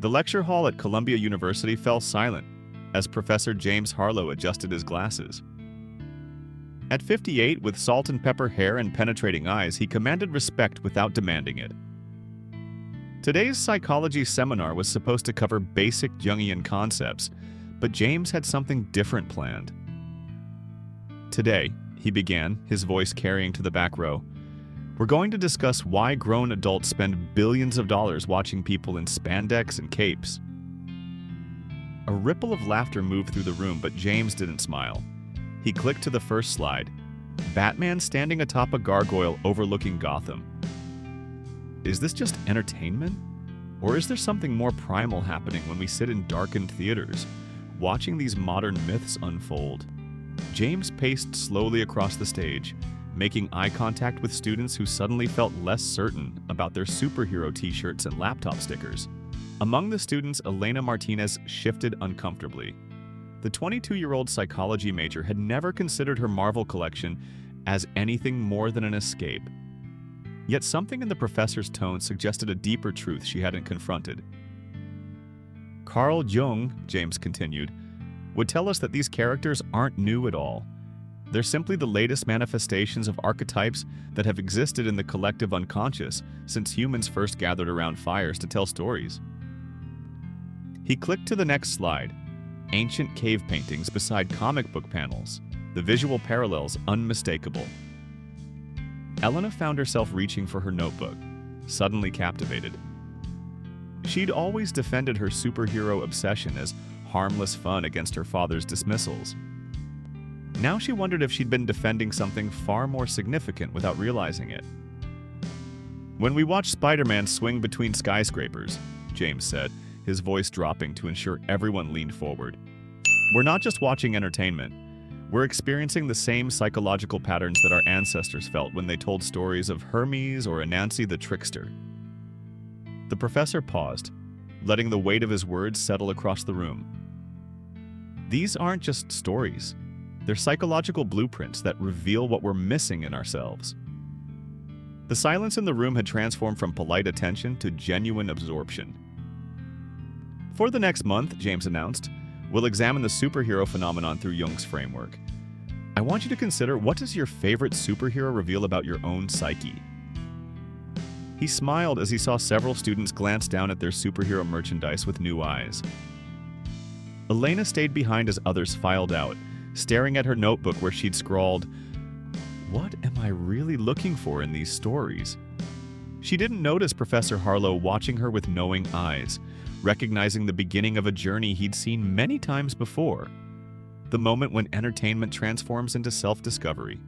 The lecture hall at Columbia University fell silent as Professor James Harlow adjusted his glasses. At 58, with salt and pepper hair and penetrating eyes, he commanded respect without demanding it. Today's psychology seminar was supposed to cover basic Jungian concepts, but James had something different planned. Today, he began, his voice carrying to the back row, we're going to discuss why grown adults spend billions of dollars watching people in spandex and capes. A ripple of laughter moved through the room, but James didn't smile. He clicked to the first slide. Batman standing atop a gargoyle overlooking Gotham. Is this just entertainment? Or is there something more primal happening when we sit in darkened theaters, watching these modern myths unfold? James paced slowly across the stage, making eye contact with students who suddenly felt less certain about their superhero t-shirts and laptop stickers. Among the students, Elena Martinez shifted uncomfortably. The 22-year-old psychology major had never considered her Marvel collection as anything more than an escape. Yet something in the professor's tone suggested a deeper truth she hadn't confronted. Carl Jung, James continued, would tell us that these characters aren't new at all. They're simply the latest manifestations of archetypes that have existed in the collective unconscious since humans first gathered around fires to tell stories. He clicked to the next slide. Ancient cave paintings beside comic book panels, the visual parallels unmistakable. Elena found herself reaching for her notebook, suddenly captivated. She'd always defended her superhero obsession as harmless fun against her father's dismissals. Now she wondered if she'd been defending something far more significant without realizing it. When we watch Spider-Man swing between skyscrapers, James said, his voice dropping to ensure everyone leaned forward, we're not just watching entertainment. We're experiencing the same psychological patterns that our ancestors felt when they told stories of Hermes or Anansi the trickster. The professor paused, letting the weight of his words settle across the room. These aren't just stories. They're psychological blueprints that reveal what we're missing in ourselves. The silence in the room had transformed from polite attention to genuine absorption. For the next month, James announced, we'll examine the superhero phenomenon through Jung's framework. I want you to consider, what does your favorite superhero reveal about your own psyche? He smiled as he saw several students glance down at their superhero merchandise with new eyes. Elena stayed behind as others filed out, staring at her notebook where she'd scrawled, what am I really looking for in these stories? She didn't notice Professor Harlow watching her with knowing eyes, recognizing the beginning of a journey he'd seen many times before, the moment when entertainment transforms into self-discovery.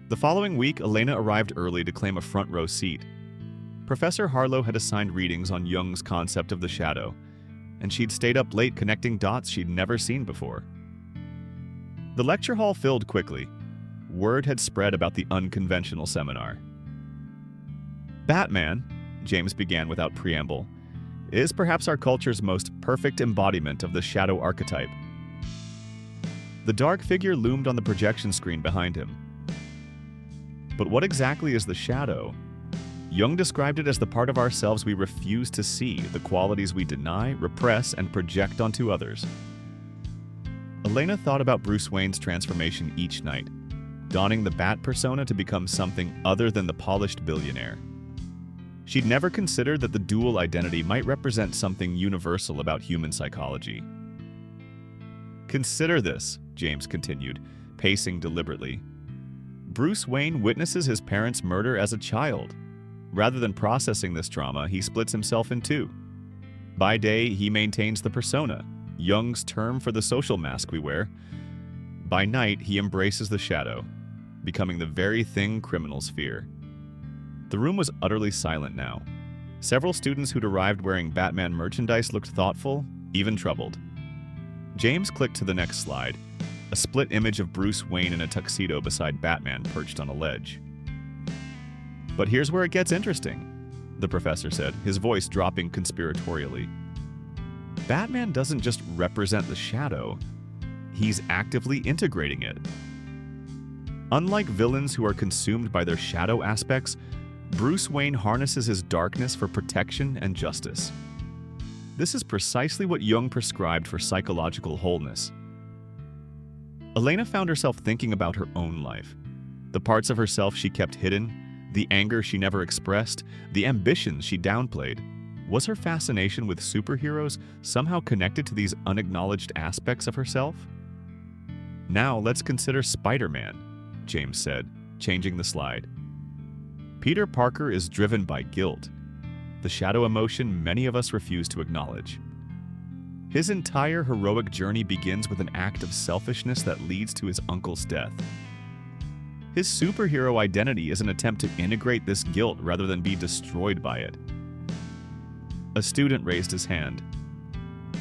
The following week, Elena arrived early to claim a front row seat. Professor Harlow had assigned readings on Jung's concept of the shadow, and she'd stayed up late connecting dots she'd never seen before. The lecture hall filled quickly. Word had spread about the unconventional seminar. Batman, James began without preamble, is perhaps our culture's most perfect embodiment of the shadow archetype. The dark figure loomed on the projection screen behind him. But what exactly is the shadow? Jung described it as the part of ourselves we refuse to see, the qualities we deny, repress, and project onto others. Elena thought about Bruce Wayne's transformation each night, donning the Bat persona to become something other than the polished billionaire. She'd never considered that the dual identity might represent something universal about human psychology. Consider this, James continued, pacing deliberately. Bruce Wayne witnesses his parents' murder as a child. Rather than processing this trauma, he splits himself in two. By day, he maintains the persona, Jung's term for the social mask we wear. By night, he embraces the shadow, becoming the very thing criminals fear. The room was utterly silent now. Several students who'd arrived wearing Batman merchandise looked thoughtful, even troubled. James clicked to the next slide, a split image of Bruce Wayne in a tuxedo beside Batman perched on a ledge. But here's where it gets interesting, the professor said, his voice dropping conspiratorially. Batman doesn't just represent the shadow, he's actively integrating it. Unlike villains who are consumed by their shadow aspects, Bruce Wayne harnesses his darkness for protection and justice. This is precisely what Jung prescribed for psychological wholeness. Elena found herself thinking about her own life. The parts of herself she kept hidden, the anger she never expressed, the ambitions she downplayed. Was her fascination with superheroes somehow connected to these unacknowledged aspects of herself? Now let's consider Spider-Man, James said, changing the slide. Peter Parker is driven by guilt, the shadow emotion many of us refuse to acknowledge. His entire heroic journey begins with an act of selfishness that leads to his uncle's death. His superhero identity is an attempt to integrate this guilt rather than be destroyed by it. A student raised his hand.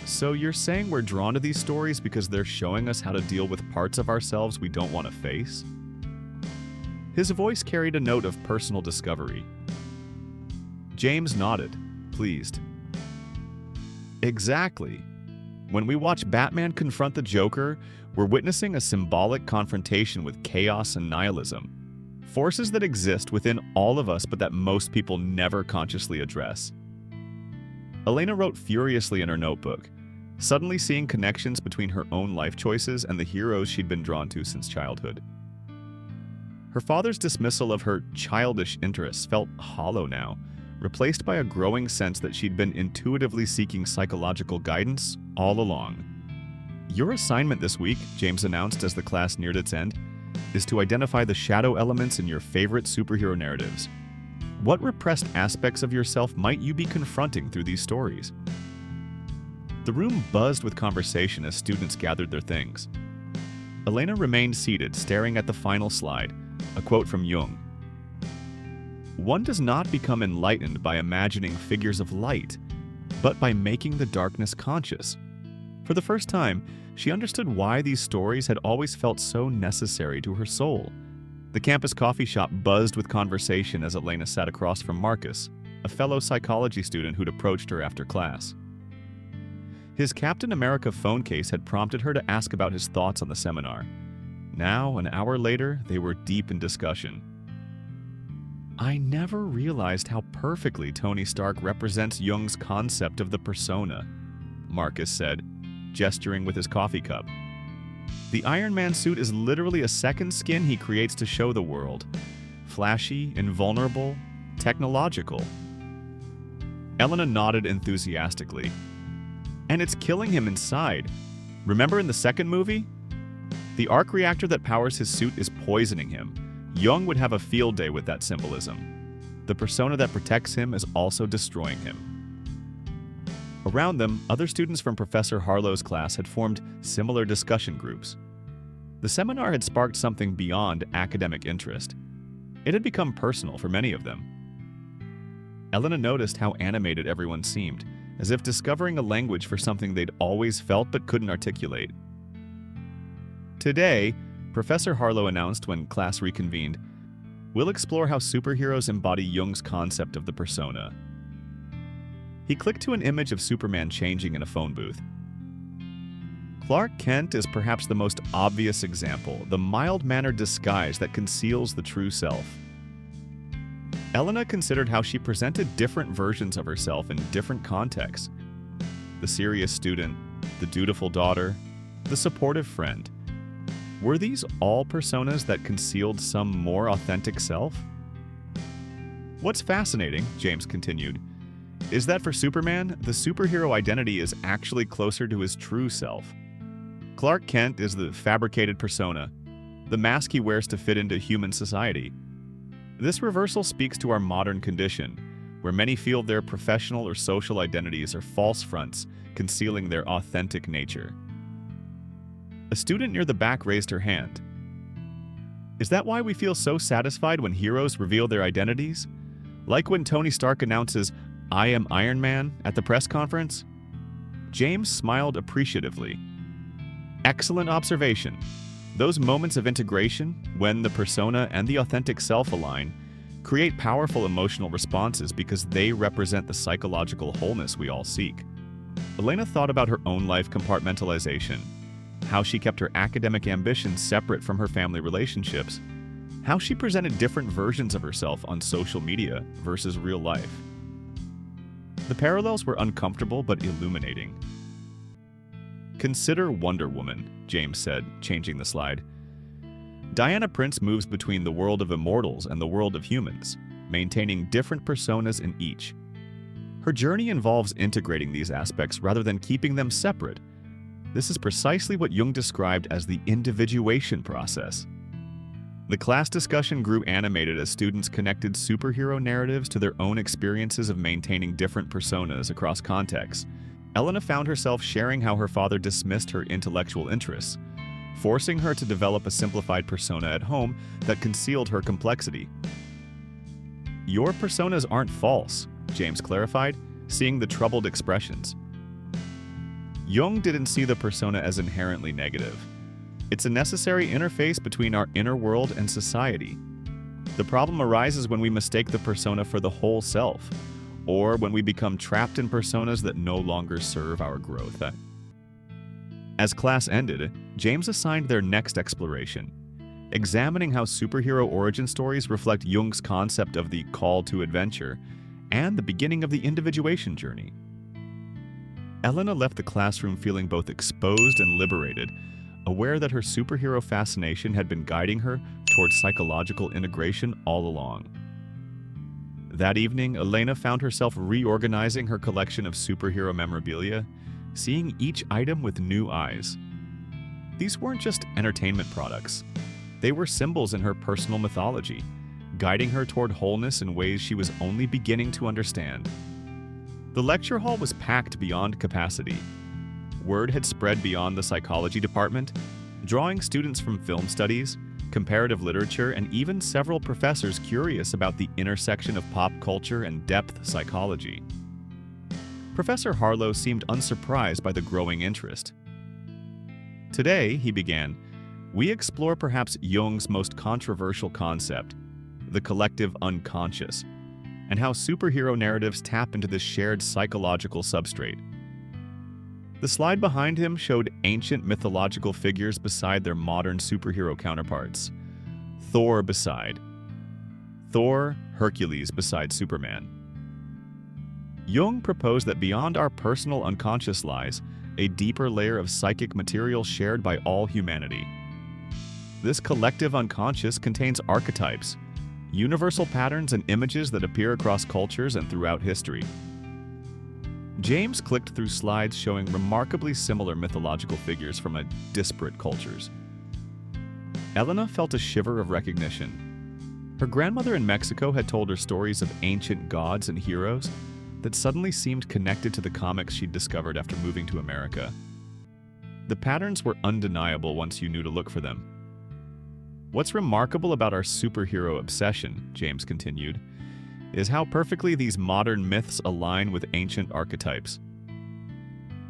So you're saying we're drawn to these stories because they're showing us how to deal with parts of ourselves we don't want to face? His voice carried a note of personal discovery. James nodded, pleased. Exactly. When we watch Batman confront the Joker, we're witnessing a symbolic confrontation with chaos and nihilism, forces that exist within all of us but that most people never consciously address. Elena wrote furiously in her notebook, suddenly seeing connections between her own life choices and the heroes she'd been drawn to since childhood. Her father's dismissal of her childish interests felt hollow now, replaced by a growing sense that she'd been intuitively seeking psychological guidance all along. Your assignment this week, James announced as the class neared its end, is to identify the shadow elements in your favorite superhero narratives. What repressed aspects of yourself might you be confronting through these stories? The room buzzed with conversation as students gathered their things. Elena remained seated, staring at the final slide, a quote from Jung. One does not become enlightened by imagining figures of light, but by making the darkness conscious. For the first time, she understood why these stories had always felt so necessary to her soul. The campus coffee shop buzzed with conversation as Elena sat across from Marcus, a fellow psychology student who'd approached her after class. His Captain America phone case had prompted her to ask about his thoughts on the seminar. Now, an hour later, they were deep in discussion. I never realized how perfectly Tony Stark represents Jung's concept of the persona, Marcus said, gesturing with his coffee cup. The Iron Man suit is literally a second skin he creates to show the world. Flashy, invulnerable, technological. Elena nodded enthusiastically. And it's killing him inside. Remember in the second movie? The arc reactor that powers his suit is poisoning him. Jung would have a field day with that symbolism. The persona that protects him is also destroying him. Around them, other students from Professor Harlow's class had formed similar discussion groups. The seminar had sparked something beyond academic interest. It had become personal for many of them. Elena noticed how animated everyone seemed, as if discovering a language for something they'd always felt but couldn't articulate. Today, Professor Harlow announced when class reconvened, we'll explore how superheroes embody Jung's concept of the persona. He clicked to an image of Superman changing in a phone booth. Clark Kent is perhaps the most obvious example, the mild-mannered disguise that conceals the true self. Elena considered how she presented different versions of herself in different contexts. The serious student, the dutiful daughter, the supportive friend. Were these all personas that concealed some more authentic self? What's fascinating, James continued, is that for Superman, the superhero identity is actually closer to his true self. Clark Kent is the fabricated persona, the mask he wears to fit into human society. This reversal speaks to our modern condition, where many feel their professional or social identities are false fronts, concealing their authentic nature. A student near the back raised her hand. Is that why we feel so satisfied when heroes reveal their identities? Like when Tony Stark announces, "I am Iron Man," at the press conference? James smiled appreciatively. Excellent observation. Those moments of integration, when the persona and the authentic self align, create powerful emotional responses because they represent the psychological wholeness we all seek. Elena thought about her own life compartmentalization, how she kept her academic ambitions separate from her family relationships, how she presented different versions of herself on social media versus real life. The parallels were uncomfortable but illuminating. "Consider Wonder Woman," James said, changing the slide. Diana Prince moves between the world of immortals and the world of humans, maintaining different personas in each. Her journey involves integrating these aspects rather than keeping them separate. This is precisely what Jung described as the individuation process. The class discussion grew animated as students connected superhero narratives to their own experiences of maintaining different personas across contexts. Elena found herself sharing how her father dismissed her intellectual interests, forcing her to develop a simplified persona at home that concealed her complexity. "Your personas aren't false," James clarified, seeing the troubled expressions. Jung didn't see the persona as inherently negative. It's a necessary interface between our inner world and society. The problem arises when we mistake the persona for the whole self, or when we become trapped in personas that no longer serve our growth. As class ended, James assigned their next exploration, examining how superhero origin stories reflect Jung's concept of the call to adventure and the beginning of the individuation journey. Elena left the classroom feeling both exposed and liberated, aware that her superhero fascination had been guiding her towards psychological integration all along. That evening, Elena found herself reorganizing her collection of superhero memorabilia, seeing each item with new eyes. These weren't just entertainment products. They were symbols in her personal mythology, guiding her toward wholeness in ways she was only beginning to understand. The lecture hall was packed beyond capacity. Word had spread beyond the psychology department, drawing students from film studies, comparative literature, and even several professors curious about the intersection of pop culture and depth psychology. Professor Harlow seemed unsurprised by the growing interest. "Today," he began, "we explore perhaps Jung's most controversial concept, the collective unconscious, and how superhero narratives tap into this shared psychological substrate." The slide behind him showed ancient mythological figures beside their modern superhero counterparts. Thor, Hercules beside Superman. Jung proposed that beyond our personal unconscious lies a deeper layer of psychic material shared by all humanity. This collective unconscious contains archetypes, universal patterns and images that appear across cultures and throughout history. James clicked through slides showing remarkably similar mythological figures from disparate cultures. Elena felt a shiver of recognition. Her grandmother in Mexico had told her stories of ancient gods and heroes that suddenly seemed connected to the comics she'd discovered after moving to America. The patterns were undeniable once you knew to look for them. "What's remarkable about our superhero obsession," James continued, "is how perfectly these modern myths align with ancient archetypes.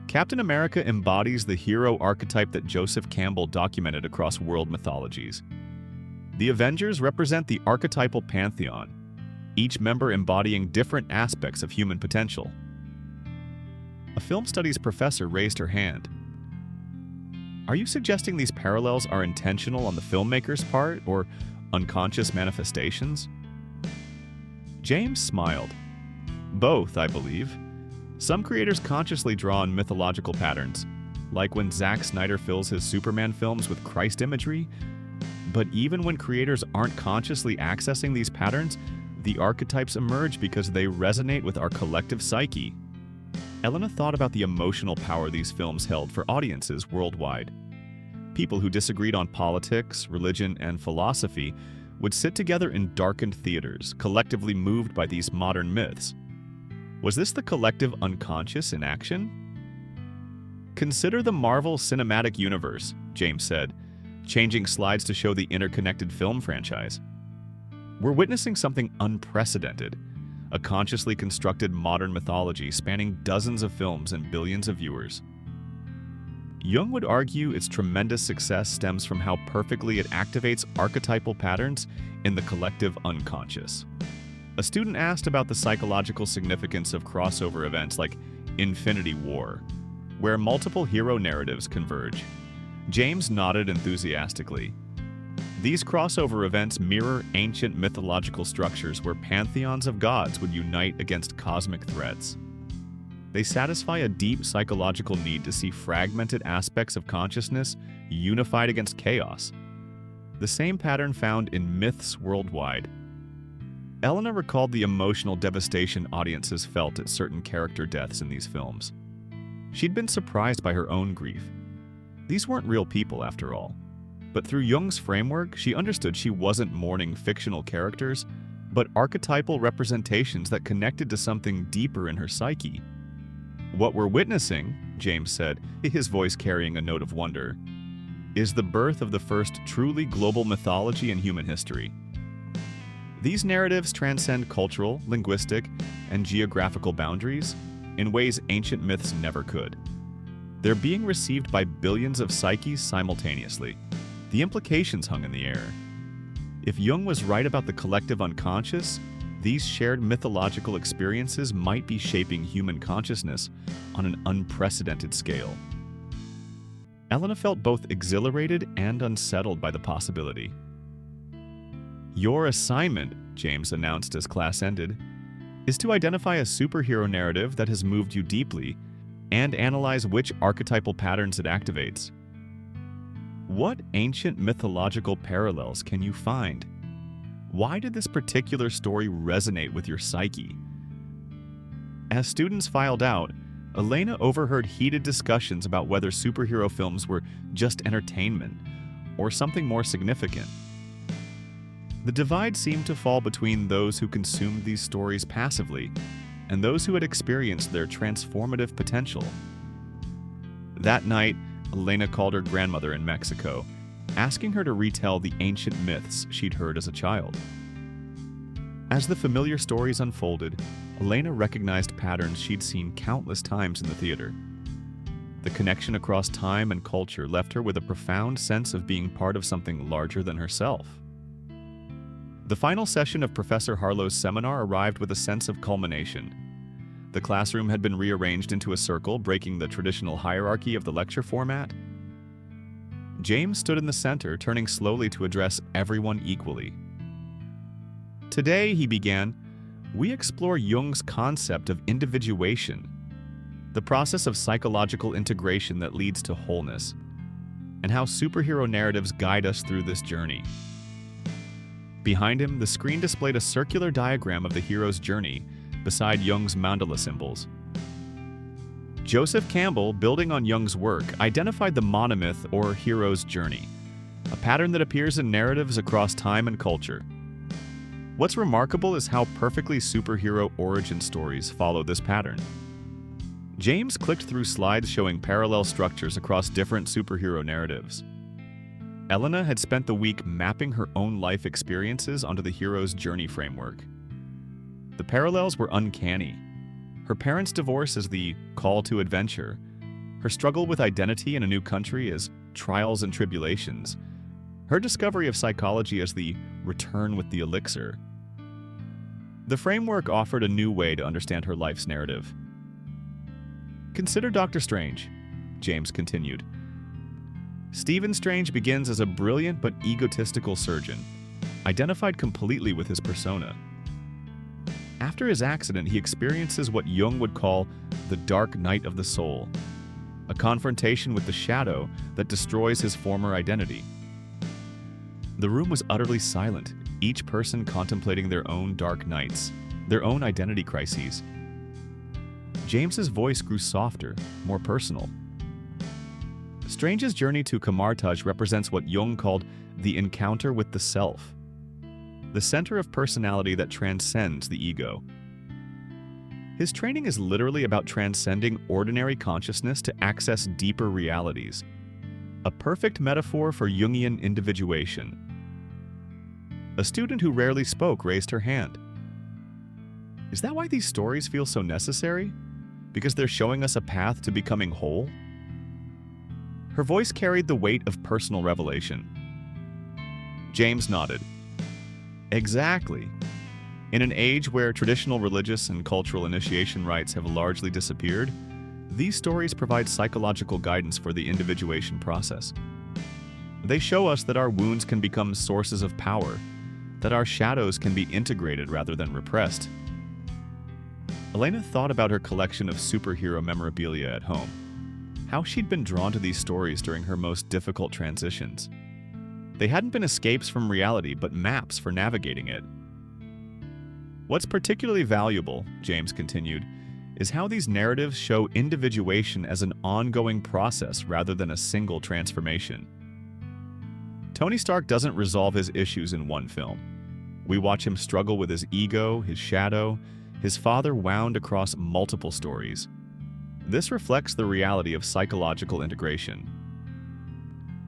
Captain America embodies the hero archetype that Joseph Campbell documented across world mythologies. The Avengers represent the archetypal pantheon, each member embodying different aspects of human potential." A film studies professor raised her hand. "Are you suggesting these parallels are intentional on the filmmaker's part, or unconscious manifestations?" James smiled. "Both, I believe. Some creators consciously draw on mythological patterns, like when Zack Snyder fills his Superman films with Christ imagery. But even when creators aren't consciously accessing these patterns, the archetypes emerge because they resonate with our collective psyche." Elena thought about the emotional power these films held for audiences worldwide. People who disagreed on politics, religion, and philosophy would sit together in darkened theaters, collectively moved by these modern myths. Was this the collective unconscious in action? "Consider the Marvel Cinematic Universe," James said, changing slides to show the interconnected film franchise. "We're witnessing something unprecedented, a consciously constructed modern mythology spanning dozens of films and billions of viewers." Jung would argue its tremendous success stems from how perfectly it activates archetypal patterns in the collective unconscious. A student asked about the psychological significance of crossover events like Infinity War, where multiple hero narratives converge. James nodded enthusiastically. These crossover events mirror ancient mythological structures where pantheons of gods would unite against cosmic threats. They satisfy a deep psychological need to see fragmented aspects of consciousness unified against chaos. The same pattern found in myths worldwide. Elena recalled the emotional devastation audiences felt at certain character deaths in these films. She'd been surprised by her own grief. These weren't real people, after all. But through Jung's framework, she understood she wasn't mourning fictional characters, but archetypal representations that connected to something deeper in her psyche. What we're witnessing, James said, his voice carrying a note of wonder, is the birth of the first truly global mythology in human history. These narratives transcend cultural, linguistic, and geographical boundaries in ways ancient myths never could. They're being received by billions of psyches simultaneously. The implications hung in the air. If Jung was right about the collective unconscious, these shared mythological experiences might be shaping human consciousness on an unprecedented scale. Elena felt both exhilarated and unsettled by the possibility. Your assignment, James announced as class ended, is to identify a superhero narrative that has moved you deeply and analyze which archetypal patterns it activates. What ancient mythological parallels can you find? Why did this particular story resonate with your psyche? As students filed out, Elena overheard heated discussions about whether superhero films were just entertainment or something more significant. The divide seemed to fall between those who consumed these stories passively and those who had experienced their transformative potential. That night, Elena called her grandmother in Mexico, asking her to retell the ancient myths she'd heard as a child. As the familiar stories unfolded, Elena recognized patterns she'd seen countless times in the theater. The connection across time and culture left her with a profound sense of being part of something larger than herself. The final session of Professor Harlow's seminar arrived with a sense of culmination. The classroom had been rearranged into a circle, breaking the traditional hierarchy of the lecture format. James stood in the center, turning slowly to address everyone equally. Today, he began, we explore Jung's concept of individuation, the process of psychological integration that leads to wholeness, and how superhero narratives guide us through this journey. Behind him, the screen displayed a circular diagram of the hero's journey beside Jung's mandala symbols. Joseph Campbell, building on Jung's work, identified the monomyth or hero's journey, a pattern that appears in narratives across time and culture. What's remarkable is how perfectly superhero origin stories follow this pattern. James clicked through slides showing parallel structures across different superhero narratives. Elena had spent the week mapping her own life experiences onto the hero's journey framework. The parallels were uncanny. Her parents' divorce as the call to adventure, her struggle with identity in a new country as trials and tribulations, her discovery of psychology as the return with the elixir. The framework offered a new way to understand her life's narrative. Consider Dr. Strange, James continued. Stephen Strange begins as a brilliant but egotistical surgeon, identified completely with his persona. After his accident, he experiences what Jung would call the dark night of the soul, a confrontation with the shadow that destroys his former identity. The room was utterly silent, each person contemplating their own dark nights, their own identity crises. James's voice grew softer, more personal. Strange's journey to Kamartaj represents what Jung called the encounter with the self, the center of personality that transcends the ego. His training is literally about transcending ordinary consciousness to access deeper realities, a perfect metaphor for Jungian individuation. A student who rarely spoke raised her hand. Is that why these stories feel so necessary? Because they're showing us a path to becoming whole? Her voice carried the weight of personal revelation. James nodded. Exactly. In an age where traditional religious and cultural initiation rites have largely disappeared, these stories provide psychological guidance for the individuation process. They show us that our wounds can become sources of power, that our shadows can be integrated rather than repressed. Elena thought about her collection of superhero memorabilia at home, how she'd been drawn to these stories during her most difficult transitions. They hadn't been escapes from reality, but maps for navigating it. What's particularly valuable, James continued, is how these narratives show individuation as an ongoing process rather than a single transformation. Tony Stark doesn't resolve his issues in one film. We watch him struggle with his ego, his shadow, his father wound across multiple stories. This reflects the reality of psychological integration.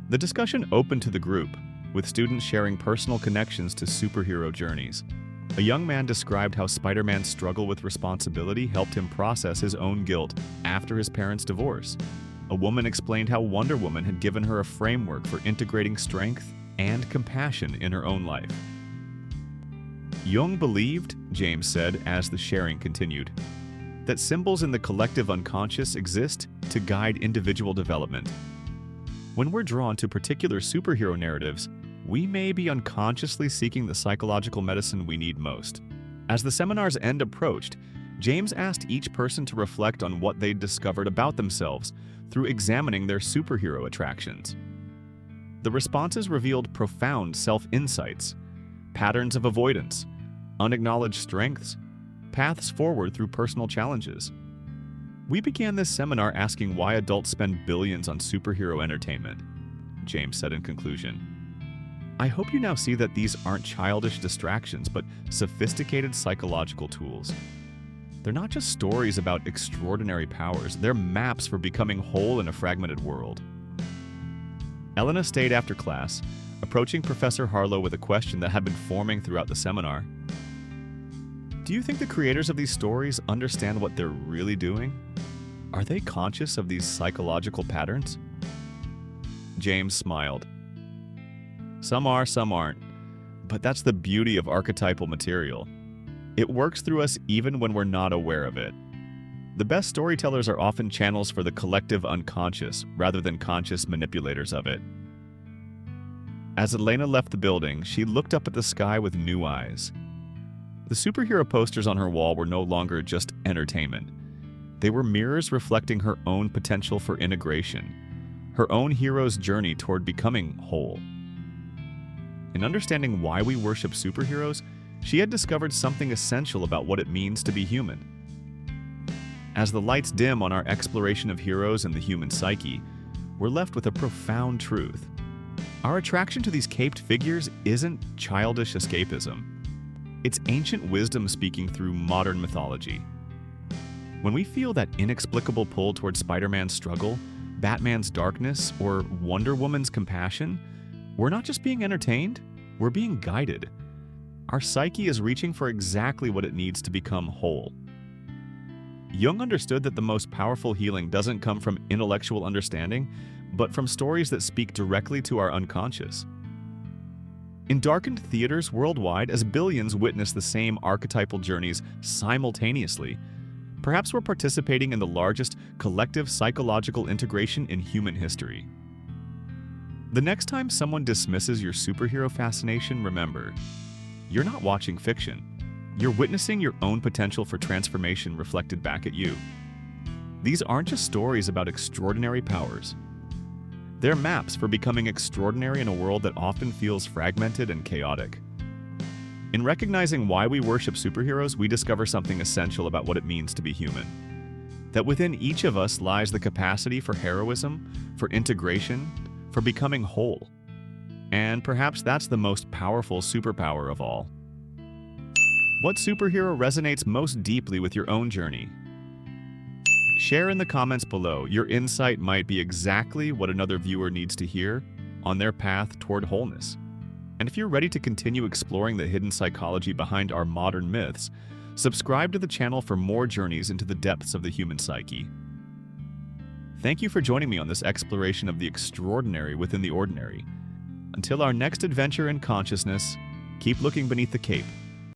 The discussion opened to the group, with students sharing personal connections to superhero journeys. A young man described how Spider-Man's struggle with responsibility helped him process his own guilt after his parents' divorce. A woman explained how Wonder Woman had given her a framework for integrating strength and compassion in her own life. Jung believed, James said as the sharing continued, that symbols in the collective unconscious exist to guide individual development. When we're drawn to particular superhero narratives, we may be unconsciously seeking the psychological medicine we need most. As the seminar's end approached, James asked each person to reflect on what they'd discovered about themselves through examining their superhero attractions. The responses revealed profound self-insights, patterns of avoidance, unacknowledged strengths, paths forward through personal challenges. We began this seminar asking why adults spend billions on superhero entertainment, James said in conclusion. I hope you now see that these aren't childish distractions, but sophisticated psychological tools. They're not just stories about extraordinary powers, they're maps for becoming whole in a fragmented world. Elena stayed after class, approaching Professor Harlow with a question that had been forming throughout the seminar. Do you think the creators of these stories understand what they're really doing? Are they conscious of these psychological patterns? James smiled. Some are, some aren't. But that's the beauty of archetypal material. It works through us even when we're not aware of it. The best storytellers are often channels for the collective unconscious, rather than conscious manipulators of it. As Elena left the building, she looked up at the sky with new eyes. The superhero posters on her wall were no longer just entertainment. They were mirrors reflecting her own potential for integration, her own hero's journey toward becoming whole. In understanding why we worship superheroes, she had discovered something essential about what it means to be human. As the lights dim on our exploration of heroes and the human psyche, we're left with a profound truth. Our attraction to these caped figures isn't childish escapism. It's ancient wisdom speaking through modern mythology. When we feel that inexplicable pull toward Spider-Man's struggle, Batman's darkness, or Wonder Woman's compassion, we're not just being entertained, we're being guided. Our psyche is reaching for exactly what it needs to become whole. Jung understood that the most powerful healing doesn't come from intellectual understanding, but from stories that speak directly to our unconscious. In darkened theaters worldwide, as billions witness the same archetypal journeys simultaneously, perhaps we're participating in the largest collective psychological integration in human history. The next time someone dismisses your superhero fascination, remember, you're not watching fiction. You're witnessing your own potential for transformation reflected back at you. These aren't just stories about extraordinary powers. They're maps for becoming extraordinary in a world that often feels fragmented and chaotic. In recognizing why we worship superheroes, we discover something essential about what it means to be human. That within each of us lies the capacity for heroism, for integration, for becoming whole. And perhaps that's the most powerful superpower of all. What superhero resonates most deeply with your own journey? Share in the comments below. Your insight might be exactly what another viewer needs to hear on their path toward wholeness. And if you're ready to continue exploring the hidden psychology behind our modern myths, subscribe to the channel for more journeys into the depths of the human psyche. Thank you for joining me on this exploration of the extraordinary within the ordinary. Until our next adventure in consciousness, keep looking beneath the cape.